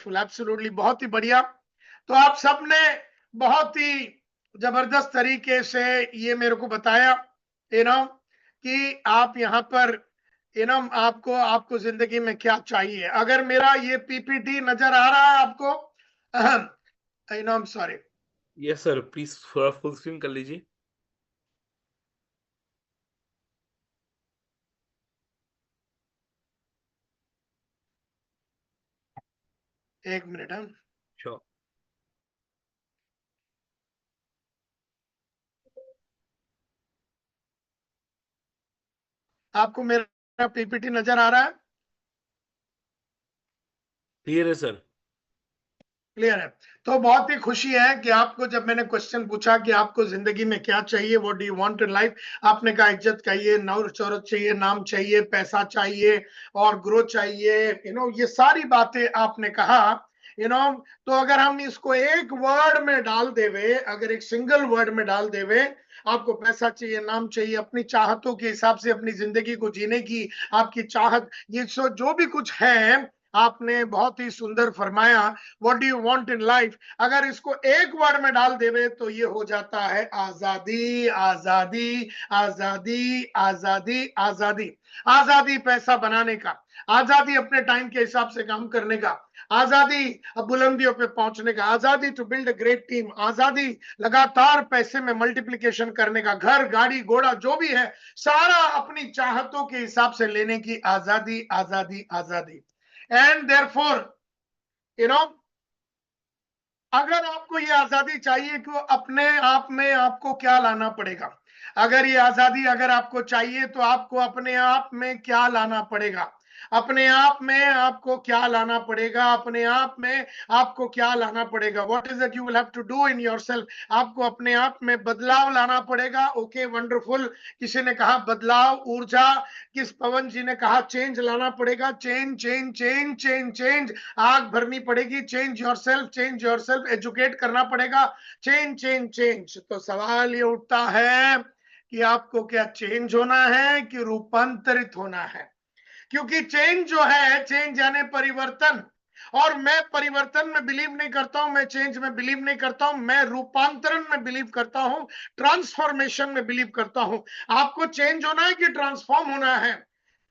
Wonderful, absolutely, बहुत ही बढ़िया। तो आप सबने बहुत ही जबरदस्त तरीके से ये मेरे को बताया, कि आप यहाँ पर आपको आपको जिंदगी में क्या चाहिए। अगर मेरा ये पीपीटी नजर आ रहा है आपको, सॉरी, यस सर, प्लीज थोड़ा फुल स्क्रीन कर लीजिए। एक मिनट है। श्योर। आपको मेरा पीपीटी नजर आ रहा है? क्लियर है सर। क्लियर है। तो बहुत ही खुशी है कि आपको, जब मैंने क्वेश्चन पूछा कि आपको जिंदगी में क्या चाहिए, what do you want in life, आपने कहा इज्जत चाहिए, नौर शोहरत चाहिए, नाम चाहिए, पैसा चाहिए और ग्रोथ चाहिए, ये सारी बातें आपने कहा। तो अगर हम इसको एक वर्ड में डाल देवे, अगर एक सिंगल वर्ड में डाल देवे, आपको पैसा चाहिए, नाम चाहिए, अपनी चाहतों के हिसाब से अपनी जिंदगी को जीने की आपकी चाहत, ये जो भी कुछ है, आपने बहुत ही सुंदर फरमाया। What do you want in life, अगर इसको एक वर्ड में डाल देवे तो ये हो जाता है आजादी, आजादी, आजादी, आजादी, आजादी। आजादी पैसा बनाने का, आजादी अपने टाइम के हिसाब से काम करने का, आजादी बुलंदियों पे पहुंचने का, आजादी to build a great team, आजादी लगातार पैसे में मल्टीप्लिकेशन करने का, घर गाड़ी घोड़ा जो भी है सारा अपनी चाहतों के हिसाब से लेने की आजादी, आजादी, आजादी। एंड देयरफॉर अगर आपको ये आजादी चाहिए कि अपने आप में आपको क्या लाना पड़ेगा, अगर ये आजादी अगर आपको चाहिए तो आपको अपने आप में क्या लाना पड़ेगा, अपने आप में आपको क्या लाना पड़ेगा, अपने आप में आपको क्या लाना पड़ेगा, what is it you will have to do in yourself, आपको अपने आप में बदलाव लाना पड़ेगा। Okay, wonderful. किसी ने कहा बदलाव, ऊर्जा, किस पवन जी ने कहा चेंज लाना पड़ेगा, change change change change change, आग भरनी पड़ेगी, change yourself, change yourself, educate करना पड़ेगा, चेंज चेंज चेंज। तो सवाल ये उठता है कि आपको क्या चेंज होना है कि रूपांतरित होना है, क्योंकि चेंज जो है, चेंज यानी परिवर्तन, और मैं परिवर्तन में बिलीव नहीं करता हूं, मैं चेंज में बिलीव नहीं करता हूं, मैं रूपांतरण में बिलीव करता हूं, ट्रांसफॉर्मेशन में बिलीव करता हूं। आपको चेंज होना है कि ट्रांसफॉर्म होना है?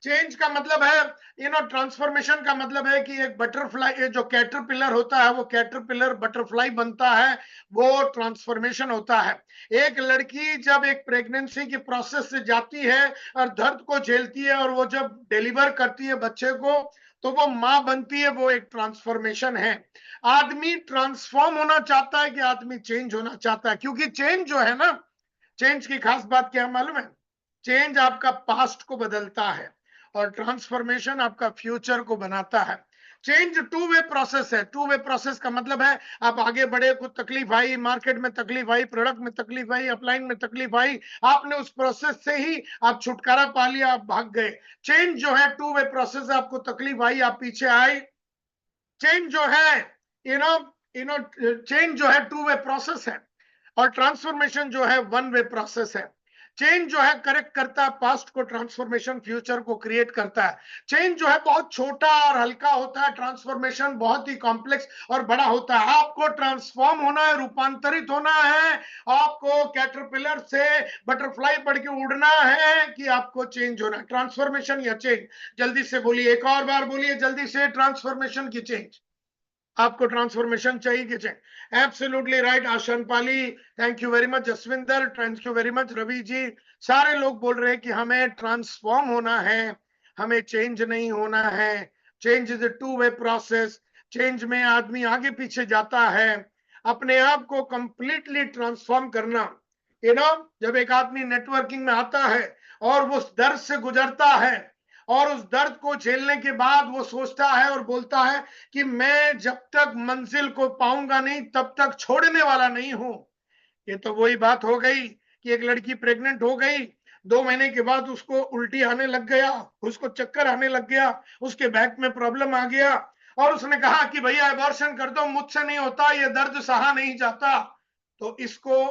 चेंज का मतलब है, ट्रांसफॉर्मेशन का मतलब है कि एक बटरफ्लाई, जो कैटरपिलर होता है वो कैटरपिलर बटरफ्लाई बनता है, वो ट्रांसफॉर्मेशन होता है। एक लड़की जब एक प्रेगनेंसी की प्रोसेस से जाती है और दर्द को झेलती है और वो जब डिलीवर करती है बच्चे को तो वो मां बनती है, वो एक ट्रांसफॉर्मेशन है। आदमी ट्रांसफॉर्म होना चाहता है कि आदमी चेंज होना चाहता है? क्योंकि चेंज जो है ना, चेंज की खास बात क्या है मालूम है? चेंज आपका पास्ट को बदलता है और ट्रांसफॉर्मेशन आपका फ्यूचर को बनाता है। चेंज टू वे प्रोसेस है। टू वे प्रोसेस का मतलब है आप आगे बढ़े, कुछ तकलीफ आई, मार्केट में तकलीफ आई, प्रोडक्ट में तकलीफ आई, अपलाइन में तकलीफ आई, आपने उस प्रोसेस से ही आप छुटकारा पा लिया, आप भाग गए। चेंज जो है टू वे प्रोसेस है, आपको तकलीफ आई, आप पीछे आए। चेंज जो है, यू नो चेंज जो है टू वे प्रोसेस है और ट्रांसफॉर्मेशन जो है वन वे प्रोसेस है। चेंज जो है करेक्ट करता है पास्ट को, ट्रांसफॉर्मेशन फ्यूचर को क्रिएट करता है। चेंज जो है बहुत छोटा और हल्का होता है, ट्रांसफॉर्मेशन बहुत ही कॉम्प्लेक्स और बड़ा होता है। आपको ट्रांसफॉर्म होना है, रूपांतरित होना है, आपको कैटरपिलर से बटरफ्लाई बढ़ के उड़ना है कि आपको चेंज होना है? ट्रांसफॉर्मेशन या चेंज? जल्दी से बोलिए, एक और बार बोलिए जल्दी से, ट्रांसफॉर्मेशन की चेंज? आपको ट्रांसफॉर्मेशन चाहिए कि चेंज? एब्सोल्युटली राइट आशन पाली, thank you very much Jaswinder, thank you very much Ravi ji. सारे लोग बोल रहे हैं कि हमें ट्रांसफॉर्म होना है, हमें चेंज नहीं होना है। Change is a two way process. Change में आदमी आगे पीछे जाता है, अपने आप को कंप्लीटली ट्रांसफॉर्म करना। जब एक आदमी नेटवर्किंग में आता है और वो दर्द से गुजरता है और उस दर्द को झेलने के बाद वो सोचता है और बोलता है कि मैं जब तक मंजिल को पाऊंगा नहीं तब तक छोड़ने वाला नहीं हूं। ये तो वही बात हो गई कि एक लड़की प्रेग्नेंट हो गई, 2 महीने के बाद उसको उल्टी आने लग गया, उसको चक्कर आने लग गया, उसके बैक में प्रॉब्लम आ गया और उसने कहा कि भैया अबॉर्शन कर दो, मुझसे नहीं होता, ये दर्द सहा नहीं जाता। तो इसको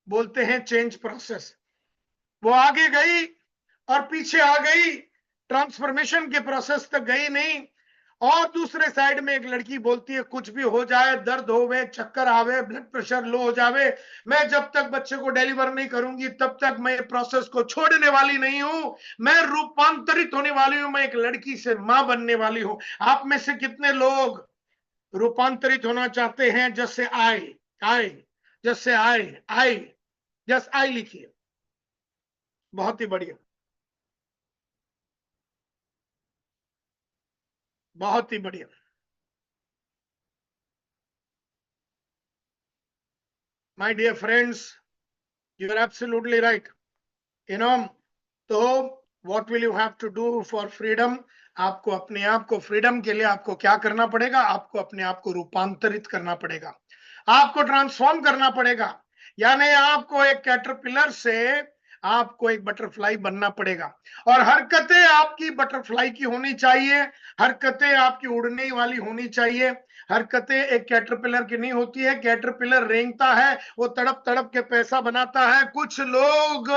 बोलते हैं चेंज प्रोसेस। वो आगे गई और पीछे आ गई, ट्रांसफॉर्मेशन के प्रोसेस तक गई नहीं। और दूसरे साइड में एक लड़की बोलती है कुछ भी हो जाए, दर्द होवे, चक्कर आवे, ब्लड प्रेशर लो हो जावे, मैं जब तक बच्चे को डिलीवर नहीं करूंगी तब तक मैं प्रोसेस को छोड़ने वाली नहीं हूं, मैं रूपांतरित होने वाली हूं, मैं एक लड़की से मां बनने वाली हूं। आप में से कितने लोग रूपांतरित होना चाहते हैं? जैसे आई आई जैसे आई जस्ट आई लिखिए। बहुत ही बढ़िया, बहुत ही बढ़िया। My dear friends, you are absolutely right. You know, तो what will you have to do for freedom? आपको अपने आप को फ्रीडम के लिए आपको क्या करना पड़ेगा? आपको अपने आप को रूपांतरित करना पड़ेगा, आपको ट्रांसफॉर्म करना पड़ेगा। यानी आपको एक कैटरपिलर से आपको एक बटरफ्लाई बनना पड़ेगा, और हरकतें आपकी बटरफ्लाई की होनी चाहिए, हरकतें आपकी उड़ने वाली होनी चाहिए। हरकतें एक कैटरपिलर की नहीं होती है। कैटरपिलर रेंगता है, वो तड़प तड़प के पैसा बनाता है। कुछ लोग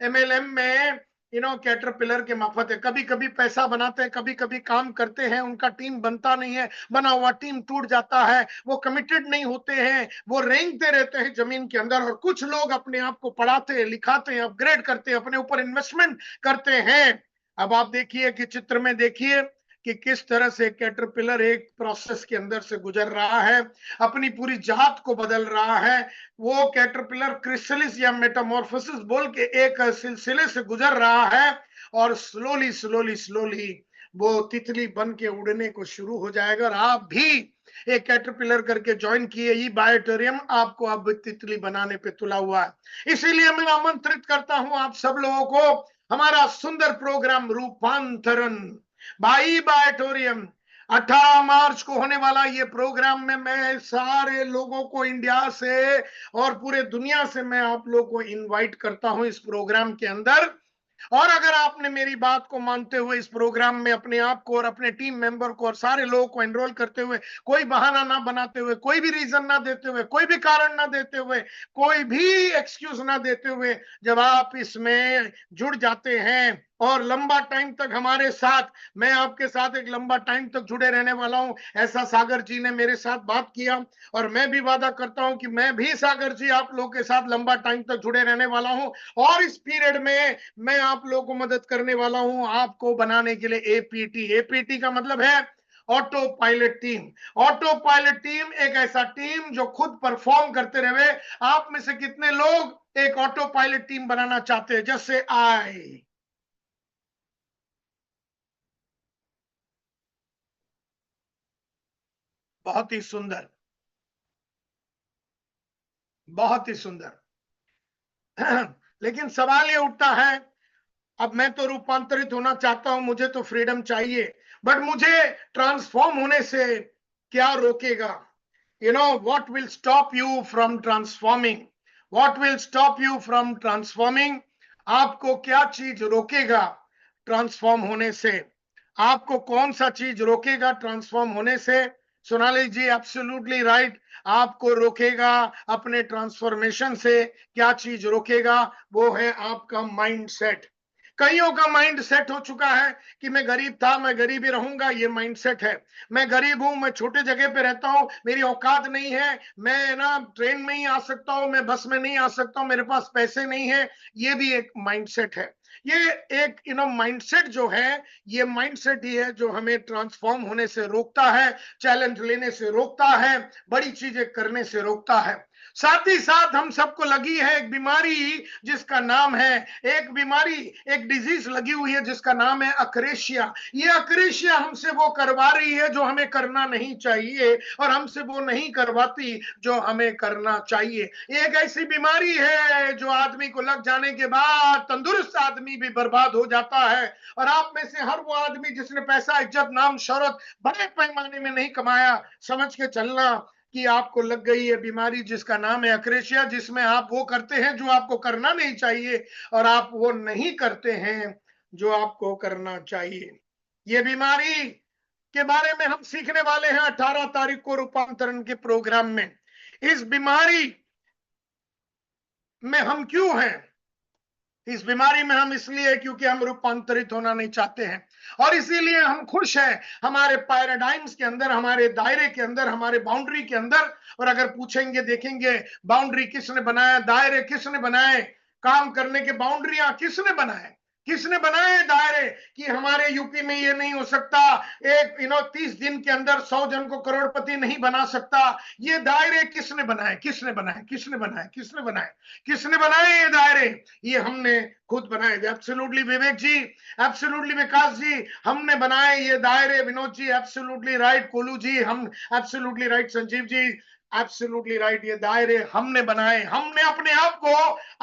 एमएलएम में कैटरपिलर के माफत है, कभी कभी पैसा बनाते हैं, कभी कभी काम करते हैं, उनका टीम बनता नहीं है, बना हुआ टीम टूट जाता है, वो कमिटेड नहीं होते हैं, वो रेंगते रहते हैं जमीन के अंदर। और कुछ लोग अपने आप को पढ़ाते हैं, लिखाते हैं, अपग्रेड करते हैं, अपने ऊपर इन्वेस्टमेंट करते हैं। अब आप देखिए कि चित्र में देखिए कि किस तरह से कैटरपिलर एक प्रोसेस के अंदर से गुजर रहा है, अपनी पूरी जात को बदल रहा है। वो कैटरपिलर क्रिस्टलिस या मेटामॉर्फोसिस बोल के एक सिलसिले से गुजर रहा है, और स्लोली स्लोली स्लोली वो तितली बन के उड़ने को शुरू हो जाएगा। और आप भी एक कैटरपिलर करके ज्वाइन किए, ये बायोटेरियम आपको अब तितली बनाने पे तुला हुआ है। इसीलिए मैं आमंत्रित करता हूं आप सब लोगों को, हमारा सुंदर प्रोग्राम रूपांतरण भाई बायोटेरियम 18 मार्च को होने वाला ये प्रोग्राम में मैं सारे लोगों को इंडिया से और पूरे दुनिया से मैं आप लोगों को इनवाइट करता हूं इस प्रोग्राम के अंदर। और अगर आपने मेरी बात को मानते हुए इस प्रोग्राम में अपने आप को और अपने टीम मेंबर को और सारे लोगों को एनरोल करते हुए, कोई बहाना ना बनाते हुए, कोई भी रीजन ना देते हुए, कोई भी कारण ना देते हुए, कोई भी एक्सक्यूज ना देते हुए, जब आप इसमें जुड़ जाते हैं और लंबा टाइम तक हमारे साथ, मैं आपके साथ एक लंबा टाइम तक जुड़े रहने वाला हूं, ऐसा सागर जी ने मेरे साथ बात किया। और मैं भी वादा करता हूं कि मैं भी सागर जी आप लोगों के साथ लंबा टाइम तक जुड़े रहने वाला हूं, और इस पीरियड में मैं आप लोगों को मदद करने वाला हूं आपको बनाने के लिए एपीटी। एपीटी का मतलब है auto pilot team. Auto pilot team एक ऐसा टीम जो खुद परफॉर्म करते रहे। आप में से कितने लोग एक ऑटो पायलट टीम बनाना चाहते हैं? जैसे आई बहुत ही सुंदर, बहुत ही सुंदर। लेकिन सवाल ये उठता है, अब मैं तो रूपांतरित होना चाहता हूं, मुझे तो फ्रीडम चाहिए, बट मुझे ट्रांसफॉर्म होने से क्या रोकेगा? what will stop you from transforming? What will stop you from transforming? आपको क्या चीज रोकेगा ट्रांसफॉर्म होने से? आपको कौन सा चीज रोकेगा ट्रांसफॉर्म होने से? सोनाली जी एब्सोल्युटली राइट। आपको रोकेगा अपने ट्रांसफॉर्मेशन से। क्या चीज रोकेगा? वो है आपका माइंड सेट। कईयों का माइंड सेट हो चुका है कि मैं गरीब था, मैं गरीब ही रहूंगा, ये माइंड सेट है। मैं गरीब हूं, मैं छोटे जगह पे रहता हूं, मेरी औकात नहीं है, मैं ना ट्रेन में ही आ सकता हूं, मैं बस में नहीं आ सकता हूं, मेरे पास पैसे नहीं है, ये भी एक माइंड सेट है। ये एक माइंडसेट जो है, ये माइंडसेट ही है जो हमें ट्रांसफॉर्म होने से रोकता है, चैलेंज लेने से रोकता है, बड़ी चीजें करने से रोकता है। साथ ही साथ हम सबको लगी है एक बीमारी जिसका नाम है, एक बीमारी, एक डिजीज लगी हुई है जिसका नाम है अक्रेशिया। ये अक्रेशिया हमसे वो करवा रही है जो हमें करना नहीं चाहिए, और हमसे वो नहीं करवाती जो हमें करना चाहिए। एक ऐसी बीमारी है जो आदमी को लग जाने के बाद तंदुरुस्त आदमी भी बर्बाद हो जाता है। और आप में से हर वो आदमी जिसने पैसा, इज्जत, नाम, शोहरत बड़े पैमाने में नहीं कमाया, समझ के चलना कि आपको लग गई है बीमारी जिसका नाम है अक्रेशिया, जिसमें आप वो करते हैं जो आपको करना नहीं चाहिए, और आप वो नहीं करते हैं जो आपको करना चाहिए। ये बीमारी के बारे में हम सीखने वाले हैं 18 तारीख को रूपांतरण के प्रोग्राम में। इस बीमारी में हम क्यों हैं? इस बीमारी में हम इसलिए क्योंकि हम रूपांतरित होना नहीं चाहते हैं। और इसीलिए हम खुश हैं हमारे पैराडाइम्स के अंदर, हमारे दायरे के अंदर, हमारे बाउंड्री के अंदर। और अगर पूछेंगे, देखेंगे बाउंड्री किसने बनाया, दायरे किसने बनाए, काम करने के बाउंड्रियां किसने बनाए, किसने बनाए दायरे, कि हमारे यूपी में ये नहीं हो सकता, एक 30 दिन के अंदर 100 जन को करोड़पति नहीं बना सकता। ये दायरे किसने बनाए, किसने बनाए, किसने बनाए, किसने बनाए, किसने बनाए ये दायरे? ये हमने खुद बनाए। एब्सोल्युटली विवेक जी, एब्सोल्युटली विकास जी, हमने बनाए ये दायरे। विनोद जी एब्सोल्युटली राइट, कोलू जी हम absolutely right, Sanjeev ji absolutely right, ये दायरे हमने बनाए। हमने अपने आप को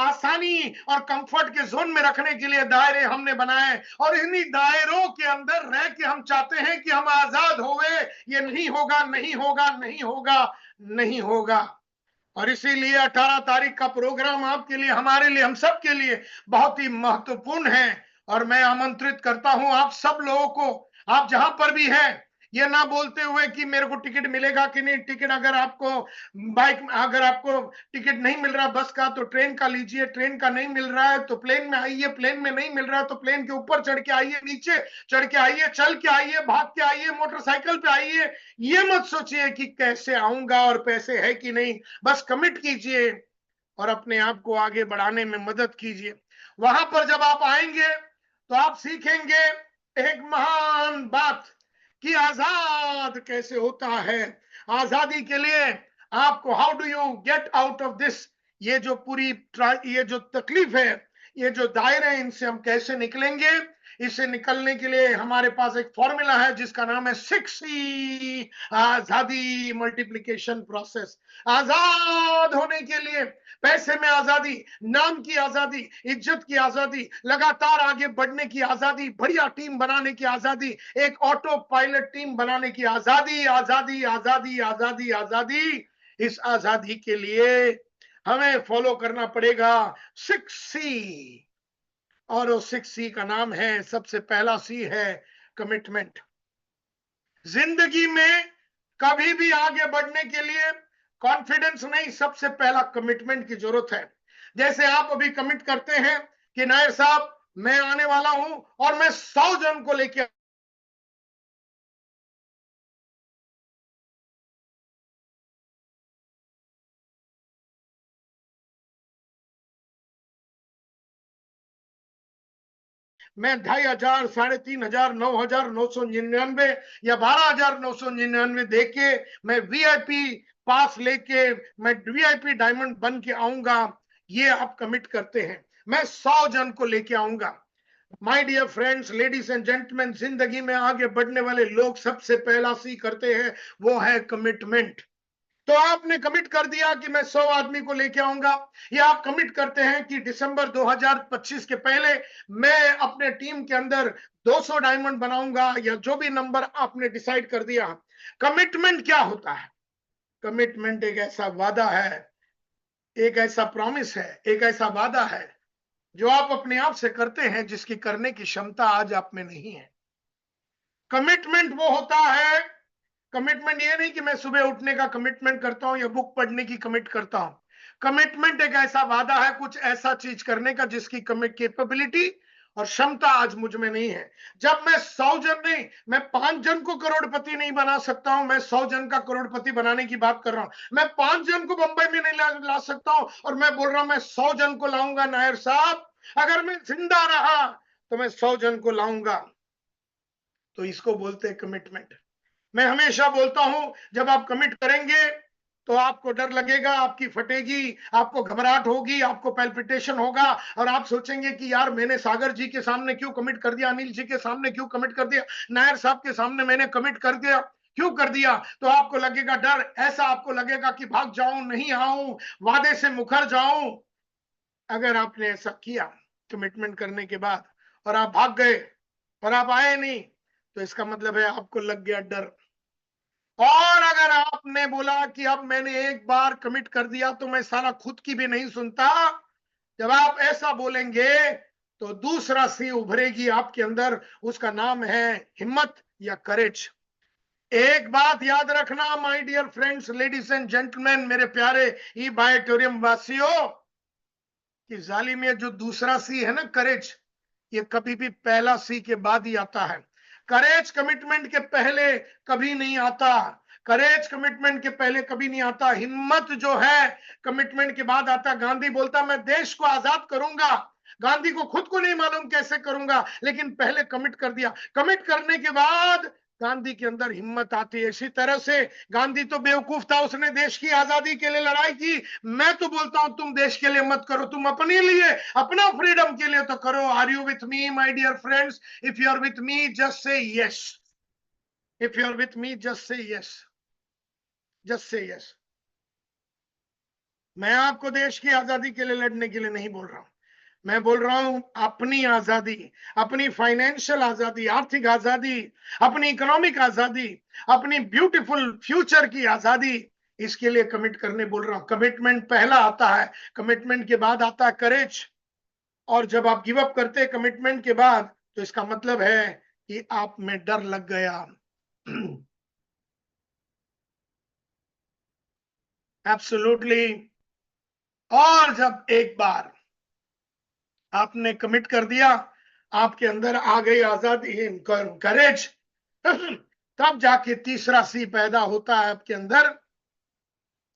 आसानी और कंफर्ट के जोन में रखने के लिए दायरे हमने बनाए, और इन्हीं दायरों के अंदर रह के हम चाहते हैं कि हम आजाद होवे। ये नहीं होगा, नहीं होगा, नहीं होगा, नहीं होगा। और इसीलिए 18 तारीख का प्रोग्राम आपके लिए, हमारे लिए, हम सब के लिए बहुत ही महत्वपूर्ण है। और मैं आमंत्रित करता हूं आप सब लोगों को, आप जहां पर भी हैं, ये ना बोलते हुए कि मेरे को टिकट मिलेगा कि नहीं। टिकट अगर आपको अगर आपको टिकट नहीं मिल रहा बस का, तो ट्रेन का लीजिए। ट्रेन का नहीं मिल रहा है तो प्लेन में आइए। प्लेन में नहीं मिल रहा है तो प्लेन के ऊपर चढ़ के आइए, नीचे चढ़ के आइए, चल के आइए, भाग के आइए, मोटरसाइकिल पे आइए। ये मत सोचिए कि कैसे आऊंगा और पैसे है कि नहीं। बस कमिट कीजिए और अपने आप को आगे बढ़ाने में मदद कीजिए। वहां पर जब आप आएंगे तो आप सीखेंगे एक महान बात कि आजाद कैसे होता है। आजादी के लिए आपको, how do you get out of this, ये जो पूरी ये जो तकलीफ है, ये जो दायरे हैं, इनसे हम कैसे निकलेंगे। इससे निकलने के लिए हमारे पास एक फॉर्मूला है जिसका नाम है 6C, आजादी मल्टीप्लिकेशन प्रोसेस। आजाद होने के लिए पैसे में आजादी, नाम की आजादी, इज्जत की आजादी, लगातार आगे बढ़ने की आजादी, बढ़िया टीम बनाने की आजादी, एक ऑटो पायलट टीम बनाने की आजादी, आजादी, आजादी, आजादी, आजादी। इस आजादी के लिए हमें फॉलो करना पड़ेगा 6C, और वो 6C का नाम है, सबसे पहला C है कमिटमेंट। जिंदगी में कभी भी आगे बढ़ने के लिए कॉन्फिडेंस नहीं, सबसे पहला कमिटमेंट की जरूरत है। जैसे आप अभी कमिट करते हैं कि नायर साहब मैं आने वाला हूं और मैं 100 जन को लेके, मैं 2500, 3500, 9000, 999 या 12999 देके मैं वीआईपी पास लेके मैं वीआईपी डायमंड बन के आऊंगा, ये आप कमिट करते हैं। मैं 100 जन को लेके आऊंगा। My dear friends, ladies and gentleman, जिंदगी में आगे बढ़ने वाले लोग सबसे पहला सी करते हैं, वो है कमिटमेंट। तो आपने कमिट कर दिया कि मैं 100 आदमी को लेके आऊंगा, या आप कमिट करते हैं कि दिसंबर 2025 के पहले मैं अपने टीम के अंदर 200 डायमंड बनाऊंगा, या जो भी नंबर आपने डिसाइड कर दिया। कमिटमेंट क्या होता है? कमिटमेंट एक ऐसा वादा है, एक ऐसा प्रॉमिस है, एक ऐसा वादा है जो आप अपने आप से करते हैं, जिसकी करने की क्षमता आज आप में नहीं है। कमिटमेंट वो होता है, कमिटमेंट ये नहीं कि मैं सुबह उठने का कमिटमेंट करता हूं या बुक पढ़ने की कमिट करता हूं। कमिटमेंट एक ऐसा वादा है, कुछ ऐसा चीज करने का जिसकी कमिट कैपेबिलिटी और क्षमता आज मुझ में नहीं है। जब मैं 100 जन नहीं, मैं 5 जन को करोड़पति नहीं बना सकता हूं, मैं 100 जन का करोड़पति बनाने की बात कर रहा हूं। मैं 5 जन को बंबई में नहीं ला सकता हूं, और मैं बोल रहा हूं मैं 100 जन को लाऊंगा। नायर साहब अगर मैं जिंदा रहा तो मैं 100 जन को लाऊंगा। तो इसको बोलते हैं कमिटमेंट। मैं हमेशा बोलता हूं जब आप कमिट करेंगे तो आपको डर लगेगा, आपकी फटेगी, आपको घबराहट होगी, आपको पैल्पिटेशन होगा, और आप सोचेंगे कि यार मैंने सागर जी के सामने क्यों कमिट कर दिया, अनिल जी के सामने क्यों कमिट कर दिया, नायर साहब के सामने मैंने कमिट कर दिया, क्यों कर दिया। तो आपको लगेगा डर, ऐसा आपको लगेगा कि भाग जाऊं, नहीं आऊं, वादे से मुकर जाऊं। अगर आपने ऐसा किया कमिटमेंट करने के बाद और आप भाग गए और आप आए नहीं, तो इसका मतलब है आपको लग गया डर। और अगर आपने बोला कि अब मैंने एक बार कमिट कर दिया तो मैं साला खुद की भी नहीं सुनता, जब आप ऐसा बोलेंगे तो दूसरा सी उभरेगी आपके अंदर, उसका नाम है हिम्मत या करेज। एक बात याद रखना my dear friends, ladies and gentleman, मेरे प्यारे ई बायोटोरियम वासियों, कि जाली में जो दूसरा सी है ना, करेज, ये कभी भी पहला सी के बाद ही आता है। करेज कमिटमेंट के पहले कभी नहीं आता, करेज कमिटमेंट के पहले कभी नहीं आता। हिम्मत जो है कमिटमेंट के बाद आता। गांधी बोलता मैं देश को आजाद करूंगा, गांधी को खुद को नहीं मालूम कैसे करूंगा, लेकिन पहले कमिट कर दिया। कमिट करने के बाद गांधी के अंदर हिम्मत आती है। इसी तरह से गांधी तो बेवकूफ था, उसने देश की आजादी के लिए लड़ाई की। मैं तो बोलता हूं तुम देश के लिए मत करो, तुम अपने लिए, अपना फ्रीडम के लिए तो करो। Are you with me my dear friends? If you are with me just say yes, if you are with me just say yes, just say yes. मैं आपको देश की आजादी के लिए लड़ने के लिए नहीं बोल रहा हूं, मैं बोल रहा हूं अपनी आजादी, अपनी फाइनेंशियल आजादी, आर्थिक आजादी, अपनी इकोनॉमिक आजादी, अपनी ब्यूटीफुल फ्यूचर की आजादी, इसके लिए कमिट करने बोल रहा हूं। कमिटमेंट पहला आता है, कमिटमेंट के बाद आता है करेज। और जब आप गिव अप करते हैं कमिटमेंट के बाद, तो इसका मतलब है कि आप में डर लग गया। एब्सोल्युटली। और जब एक बार आपने कमिट कर दिया, आपके अंदर आ गई आजादी, करेज, तब जाके तीसरा सी पैदा होता है आपके अंदर,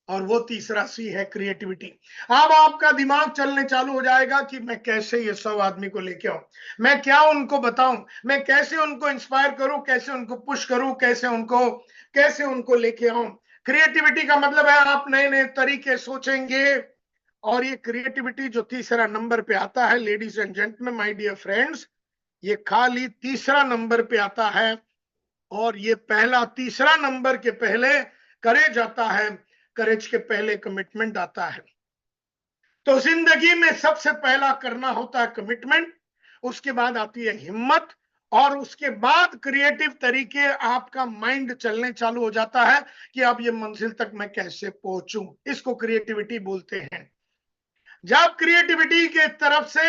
और वो तीसरा सी है क्रिएटिविटी। अब आपका दिमाग चलने चालू हो जाएगा कि मैं कैसे ये 100 आदमी को लेके आऊं, मैं क्या उनको बताऊं, मैं कैसे उनको इंस्पायर करूं, कैसे उनको पुश करूं, कैसे उनको लेके आऊं। क्रिएटिविटी का मतलब है आप नए नए तरीके सोचेंगे। और ये क्रिएटिविटी जो तीसरा नंबर पे आता है, ladies and gentleman, my dear friends, ये खाली तीसरा नंबर पे आता है। और ये पहला, तीसरा नंबर के पहले करेज आता है, करेज के पहले कमिटमेंट आता है। तो जिंदगी में सबसे पहला करना होता है कमिटमेंट, उसके बाद आती है हिम्मत, और उसके बाद क्रिएटिव तरीके, आपका माइंड चलने चालू हो जाता है कि अब ये मंजिल तक मैं कैसे पहुंचूं। इसको क्रिएटिविटी बोलते हैं। जब क्रिएटिविटी के तरफ से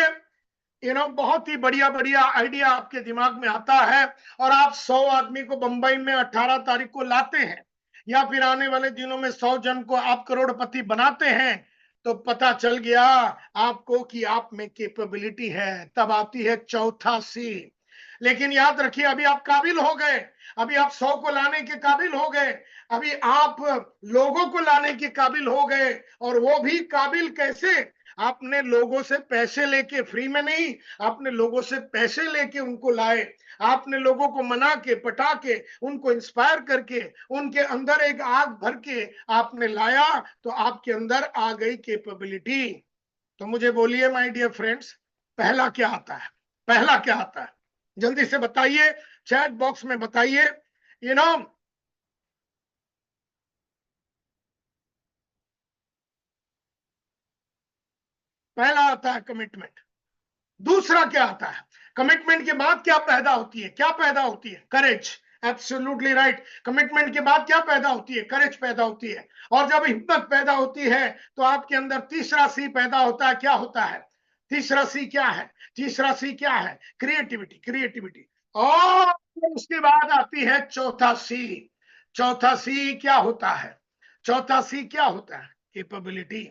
बहुत ही बढ़िया बढ़िया आइडिया आपके दिमाग में आता है, और आप 100 आदमी को बंबई में 18 तारीख को लाते हैं, या फिर आने वाले दिनों में 100 जन को आप करोड़पति बनाते हैं, तो पता चल गया आपको कि आप में कैपेबिलिटी है। तब आती है चौथा सी। लेकिन याद रखिए, अभी आप काबिल हो गए, अभी आप 100 को लाने के काबिल हो गए, अभी आप लोगों को लाने के काबिल हो गए। और वो भी काबिल कैसे? आपने लोगों से पैसे लेके, फ्री में नहीं, आपने लोगों से पैसे लेके उनको लाए, आपने लोगों को मना के, पटा के, उनको इंस्पायर करके, उनके अंदर एक आग भर के आपने लाया, तो आपके अंदर आ गई कैपेबिलिटी। तो मुझे बोलिए माय डियर फ्रेंड्स, पहला क्या आता है? पहला क्या आता है? जल्दी से बताइए, चैट बॉक्स में बताइए। पहला आता है कमिटमेंट। दूसरा क्या आता है? कमिटमेंट के बाद क्या पैदा होती है? क्या पैदा होती है? करेज। Absolutely right. कमिटमेंट के बाद क्या पैदा होती है? करेज पैदा होती है। और जब हिम्मत पैदा होती है, तो आपके अंदर तीसरा सी पैदा होता है। क्या होता है तीसरा सी? क्या है तीसरा सी? क्या है? Creativity, creativity. और उसके बाद आती है चौथा सी। चौथा सी क्या होता है? चौथा सी क्या होता है? कैपेबिलिटी।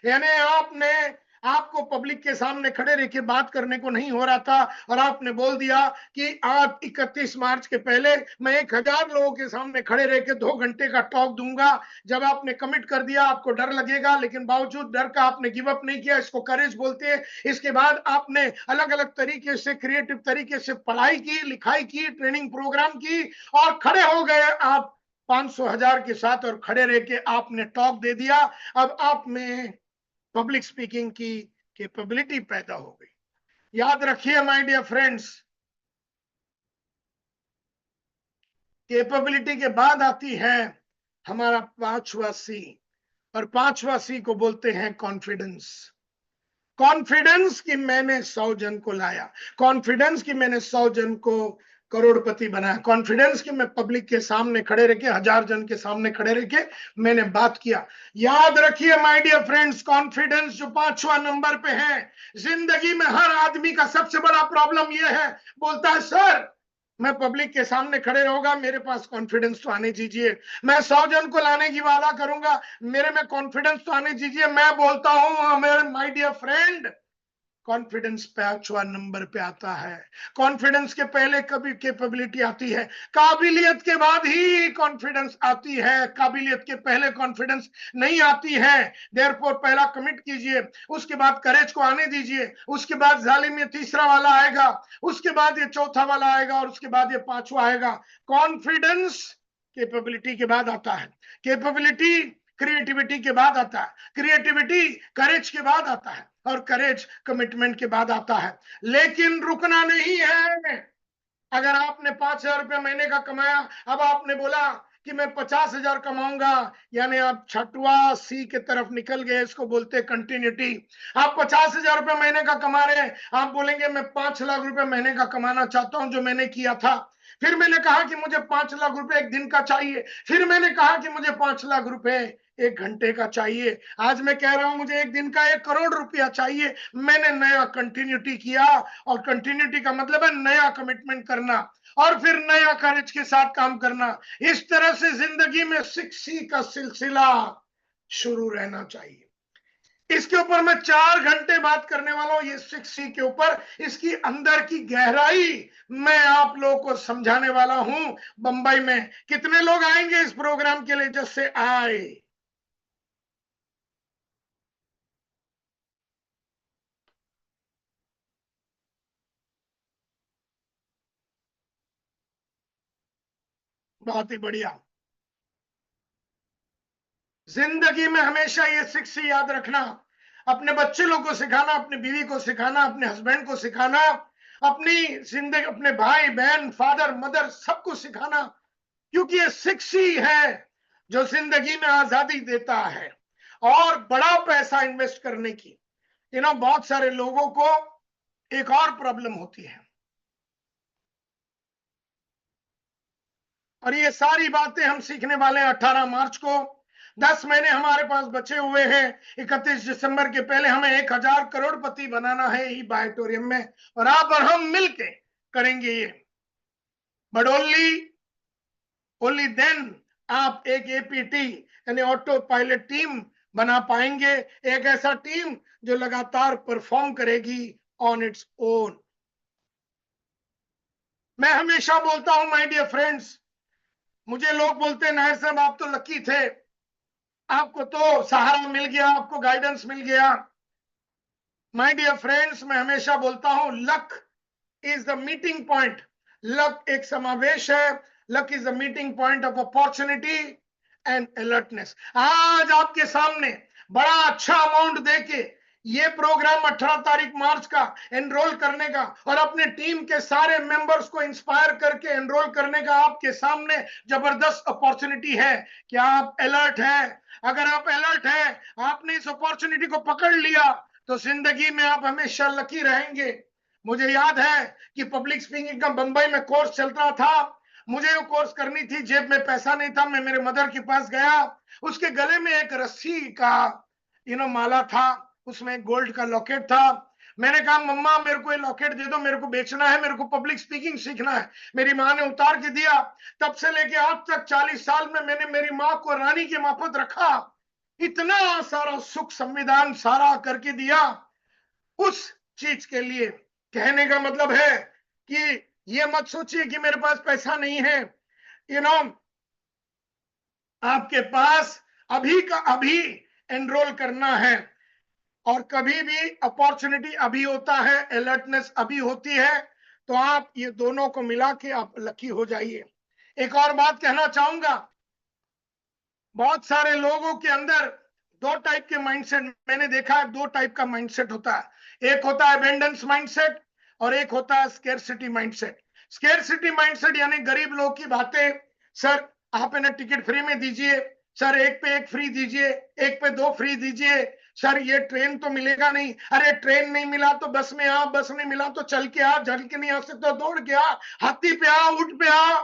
यानी आपको पब्लिक के सामने खड़े रह के बात करने को नहीं हो रहा था, और आपने बोल दिया कि आज 31 मार्च के पहले मैं 1000 लोगों के सामने खड़े रह के 2 घंटे का टॉक दूंगा। जब आपने कमिट कर दिया, आपको डर लगेगा, लेकिन बावजूद डर का आपने गिव अप नहीं किया। इसको करेज बोलते हैं। इसके बाद आपने अलग अलग तरीके से, क्रिएटिव तरीके से पढ़ाई की, लिखाई की, ट्रेनिंग प्रोग्राम की, और खड़े हो गए आप 500,000 के साथ, और खड़े रह के आपने टॉक दे दिया। अब आप में पब्लिक स्पीकिंग की कैपेबिलिटी पैदा हो गई। याद रखिए माय डियर फ्रेंड्स, कैपेबिलिटी के बाद आती है हमारा पांचवा सी, और पांचवा सी को बोलते हैं कॉन्फिडेंस। कॉन्फिडेंस कि मैंने 100 जन को लाया, कॉन्फिडेंस कि मैंने 100 जन को करोड़पति बनाया, कॉन्फिडेंस कि मैं पब्लिक के सामने खड़े रह के, 1000 जन के सामने खड़े रह के मैंने बात किया। याद रखिए माय डियर फ्रेंड्स, कॉन्फिडेंस जो 5वां नंबर पे है। जिंदगी में हर आदमी का सबसे बड़ा प्रॉब्लम यह है, बोलता है सर मैं पब्लिक के सामने खड़े रहूंगा, मेरे पास कॉन्फिडेंस तो आने दीजिए, मैं 100 जन को लाने की वादा करूंगा, मेरे में कॉन्फिडेंस तो आने दीजिए। मैं बोलता हूं मेरे माय डियर फ्रेंड, कॉन्फिडेंस 5वां नंबर पे आता है। कॉन्फिडेंस के पहले कभी कैपेबिलिटी आती है, काबिलियत के बाद ही कॉन्फिडेंस आती है, काबिलियत के पहले कॉन्फिडेंस नहीं आती है। देयरफॉर पहला कमिट कीजिए, उसके बाद करेज को आने दीजिए, उसके बाद जालिम ये तीसरा वाला आएगा, उसके बाद ये चौथा वाला आएगा और उसके बाद ये 5वां आएगा। कॉन्फिडेंस कैपेबिलिटी के बाद आता है, कैपेबिलिटी क्रिएटिविटी के बाद आता है, क्रिएटिविटी करेज के बाद आता है और करेज कमिटमेंट के बाद आता है। लेकिन रुकना नहीं है। अगर आपने 5,000 रुपया महीने का कमाया, अब आपने बोला कि मैं 50,000 कमाऊंगा, यानी आप 6वां सी की तरफ निकल गए, इसको बोलते हैं कंटिन्यूटी। आप 50,000 रुपया महीने का कमा रहे हैं, आप बोलेंगे मैं 5 लाख रुपया महीने का कमाना चाहता हूं जो मैंने किया था। फिर मैंने कहा कि मुझे 5 लाख रुपए एक दिन का चाहिए, फिर मैंने कहा कि मुझे 5 लाख रुपए एक घंटे का चाहिए, आज मैं कह रहा हूं मुझे एक दिन का 1 करोड़ रुपया चाहिए। मैंने नया कंटिन्यूटी किया, और कंटिन्यूटी का मतलब है नया कमिटमेंट करना और फिर नया करेज के साथ काम करना। इस तरह से जिंदगी में 6C का सिलसिला शुरू रहना चाहिए। इसके ऊपर मैं 4 घंटे बात करने वाला हूं, ये 6C के ऊपर, इसकी अंदर की गहराई मैं आप लोगों को समझाने वाला हूं। बंबई में कितने लोग आएंगे इस प्रोग्राम के लिए? जैसे आए बहुत ही बढ़िया। जिंदगी में हमेशा ये 6C याद रखना, अपने बच्चे लोग को सिखाना, अपनी बीवी को सिखाना, अपने हस्बैंड को सिखाना, अपनी जिंदगी, अपने भाई बहन, फादर मदर सबको सिखाना, क्योंकि ये 6C है जो जिंदगी में आजादी देता है और बड़ा पैसा इन्वेस्ट करने की। बहुत सारे लोगों को एक और प्रॉब्लम होती है, और ये सारी बातें हम सीखने वाले हैं 18 मार्च को। 10 महीने हमारे पास बचे हुए हैं। 31 दिसंबर के पहले हमें 1,000 करोड़पति बनाना है ई बायोटोरियम में, और आप और हम मिलके करेंगे ये। बट ओनली देन आप एक एपीटी यानी ऑटो पायलट टीम बना पाएंगे, एक ऐसा टीम जो लगातार परफॉर्म करेगी ऑन इट्स ओन। मैं हमेशा बोलता हूं माय डियर फ्रेंड्स, मुझे लोग बोलते हैं नायर साहब आप तो लकी थे, आपको तो सहारा मिल गया, आपको गाइडेंस मिल गया। माय डियर फ्रेंड्स, मैं हमेशा बोलता हूं luck is the meeting point. Luck एक समावेश है, luck is the meeting point of opportunity and alertness. आज आपके सामने बड़ा अच्छा अमाउंट देके ये प्रोग्राम 18 तारीख मार्च का एनरोल करने का और अपने टीम के सारे मेंबर्स को इंस्पायर करके एनरोल करने का आपके सामने जबरदस्त अपॉर्चुनिटी है। क्या आप अलर्ट हैं? अगर आप अलर्ट हैं, आपने इस अपॉर्चुनिटी को पकड़ लिया, तो जिंदगी में आप हमेशा लकी रहेंगे। मुझे याद है कि पब्लिक स्पीकिंग का बंबई में कोर्स चल रहा था, मुझे वो कोर्स करनी थी, जेब में पैसा नहीं था, मैं मेरे मदर के पास गया, उसके गले में एक रस्सी का माला था, उसमें गोल्ड का लॉकेट था। मैंने कहा मम्मा मेरे को ये लॉकेट दे दो, मेरे को बेचना है, मेरे को पब्लिक स्पीकिंग सीखना है। मेरी माँ ने उतार के दिया। तब से लेके आज तक 40 साल में मैंने मेरी माँ को रानी के माफत रखा। इतना सारा सुख संविधान सारा करके दिया उस चीज के लिए। कहने का मतलब है कि ये मत सोचिए कि मेरे पास पैसा नहीं है। आपके पास अभी का अभी एनरोल करना है, और कभी भी अपॉर्चुनिटी अभी होता है, अलर्टनेस अभी होती है, तो आप ये दोनों को मिला के आप लकी हो जाइए। एक और बात कहना चाहूंगा, बहुत सारे लोगों के अंदर 2 टाइप के माइंडसेट मैंने देखा है। 2 टाइप का माइंडसेट होता है, एक होता है अबेंडेंस माइंडसेट और एक होता है स्केर्सिटी माइंडसेट। स्केर्सिटी माइंडसेट यानी गरीब लोग की बातें, सर आप इन्हें टिकट फ्री में दीजिए, सर 1 पे 1 फ्री दीजिए, 1 पे 2 फ्री दीजिए, सर ये ट्रेन तो मिलेगा नहीं, अरे ट्रेन नहीं मिला तो बस में आ, बस नहीं मिला तो चल के आ, चल के नहीं आ सकते तो दौड़ के आ, हाथी पे आ, ऊंट पे आ,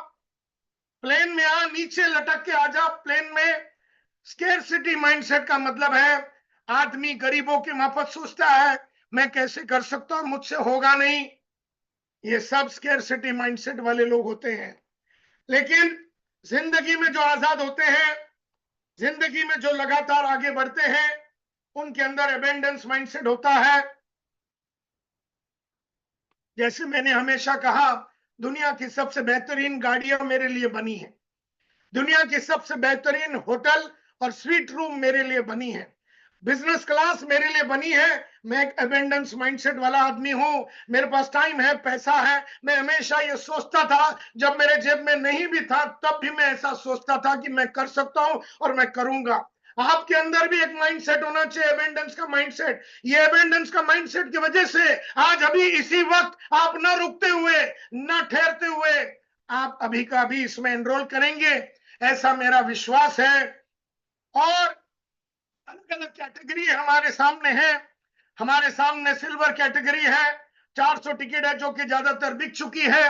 प्लेन में आ, नीचे लटक के आ जा प्लेन में। स्केर्सिटी माइंडसेट का मतलब है आदमी गरीबों की माफत सोचता है, मैं कैसे कर सकता हूं, मुझसे होगा नहीं। ये सब स्केर्सिटी माइंडसेट वाले लोग होते हैं। लेकिन जिंदगी में जो आजाद होते हैं, जिंदगी में जो लगातार आगे बढ़ते हैं, उनके अंदर अबेंडेंस माइंडसेट होता है। जैसे मैंने हमेशा कहा, दुनिया की सबसे बेहतरीन गाड़ियां मेरे लिए बनी है, दुनिया की सबसे बेहतरीन होटल और स्वीट रूम मेरे लिए बनी है, बिजनेस क्लास मेरे लिए बनी है। मैं एक अबेंडेंस माइंडसेट वाला आदमी हूं, मेरे पास टाइम है, पैसा है। मैं हमेशा ये सोचता था, जब मेरे जेब में नहीं भी था तब भी मैं ऐसा सोचता था कि मैं कर सकता हूं और मैं करूंगा। आपके अंदर भी एक माइंडसेट होना चाहिए, एबेंडेंस का माइंडसेट। ये एबेंडेंस का माइंडसेट की वजह से आज अभी इसी वक्त आप न रुकते हुए, न ठहरते हुए, आप अभी का अभी इसमें एनरोल करेंगे, ऐसा मेरा विश्वास है। और अलग अलग कैटेगरी हमारे सामने है। हमारे सामने सिल्वर कैटेगरी है, 400 टिकट है जो कि ज्यादातर बिक चुकी है।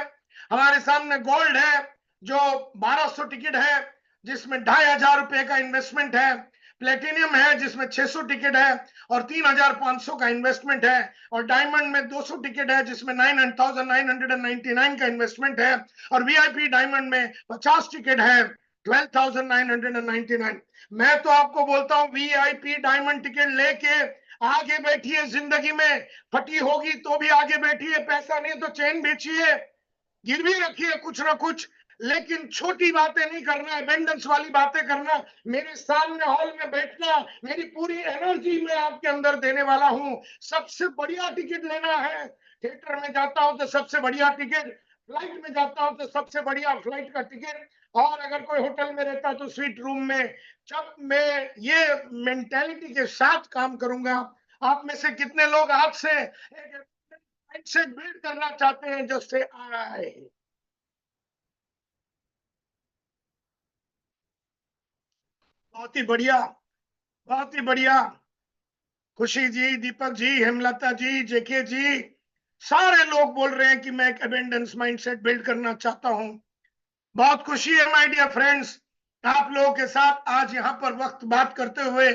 हमारे सामने गोल्ड है जो 1200 टिकट है, जिसमें 2500 रुपए का इन्वेस्टमेंट है। प्लेटिनियम है जिसमें 600 टिकट है और 3500 का इन्वेस्टमेंट है। और डायमंड में 200 टिकट है जिसमें 9999 का इन्वेस्टमेंट है। और वीआईपी डायमंड में 50 टिकट है, 12,999। मैं तो आपको बोलता हूं, वीआईपी डायमंड टिकट लेके आगे बैठिए जिंदगी में। फटी होगी तो भी आगे बैठिए, पैसा नहीं तो चेन बेचिए, गिरवी रखिए कुछ ना कुछ, लेकिन छोटी बातें नहीं करना, एबेंडेंस वाली बातें करना। मेरे सामने हॉल में बैठना, मेरी पूरी एनर्जी मैं आपके अंदर देने वाला हूं। सबसे बढ़िया टिकट लेना है। थिएटर में जाता हूं तो सबसे बढ़िया टिकट, फ्लाइट में जाता हूं तो सबसे बढ़िया फ्लाइट का टिकट, और अगर कोई होटल में रहता तो स्वीट रूम में। जब मैं ये मेंटेलिटी के साथ काम करूंगा, आप में से कितने लोग आज से एक माइंडसेट बिल्ड करना चाहते हैं जो से आए? बहुत ही बढ़िया, बहुत ही बढ़िया। खुशी जी, दीपक जी, हेमलता जी, जेके जी, सारे लोग बोल रहे हैं कि मैं एक एबेंडेंस माइंडसेट बिल्ड करना चाहता हूं। बहुत खुशी है माय डियर फ्रेंड्स, आप लोगों के साथ आज यहाँ पर वक्त बात करते हुए।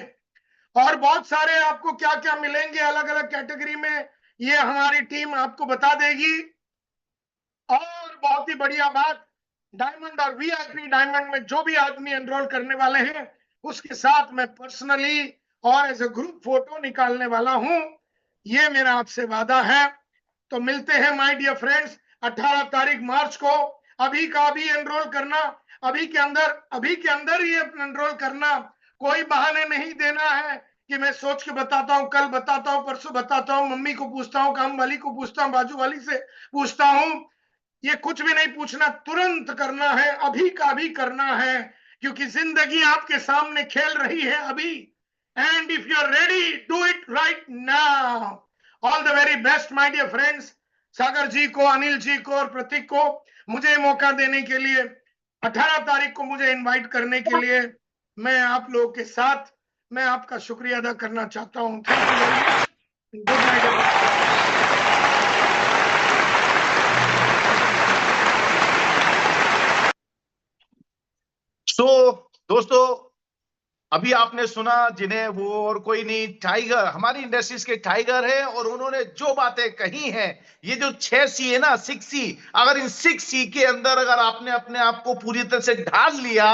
और बहुत सारे आपको क्या क्या मिलेंगे अलग अलग कैटेगरी में, ये हमारी टीम आपको बता देगी। और बहुत ही बढ़िया बात, डायमंड और वीआईपी डायमंड में जो भी आदमी एनरोल करने वाले हैं, उसके साथ मैं पर्सनली और एज ए ग्रुप फोटो निकालने वाला हूं। ये मेरा आपसे वादा है। तो मिलते हैं माय डियर फ्रेंड्स 18 तारीख मार्च को। अभी का अभी एनरोल करना, अभी के अंदर ही एनरोल करना। कोई बहाने नहीं देना है कि मैं सोच के बताता हूं, कल बताता हूं, परसों बताता हूं, मम्मी को पूछता हूं, काम वाली को पूछता हूं, बाजू वाली से पूछता हूं। ये कुछ भी नहीं पूछना, तुरंत करना है, अभी का अभी करना है, क्योंकि जिंदगी आपके सामने खेल रही है अभी। And if you are ready, do it right now. All the very best my dear friends. Sagar ji को, अनिल जी को और प्रतीक को मुझे मौका देने के लिए, 18 तारीख को मुझे इनवाइट करने के लिए, मैं आप लोगों के साथ मैं आपका शुक्रिया अदा करना चाहता हूं। Thank you very much. Good night. दोस्तों, अभी आपने सुना जिन्हें वो और कोई नहीं, टाइगर हमारी इंडस्ट्रीज के टाइगर है, और उन्होंने जो बातें कही हैं, ये जो 6C है ना, 6C, अगर इन 6C के अंदर अगर आपने अपने आप को पूरी तरह से ढाल लिया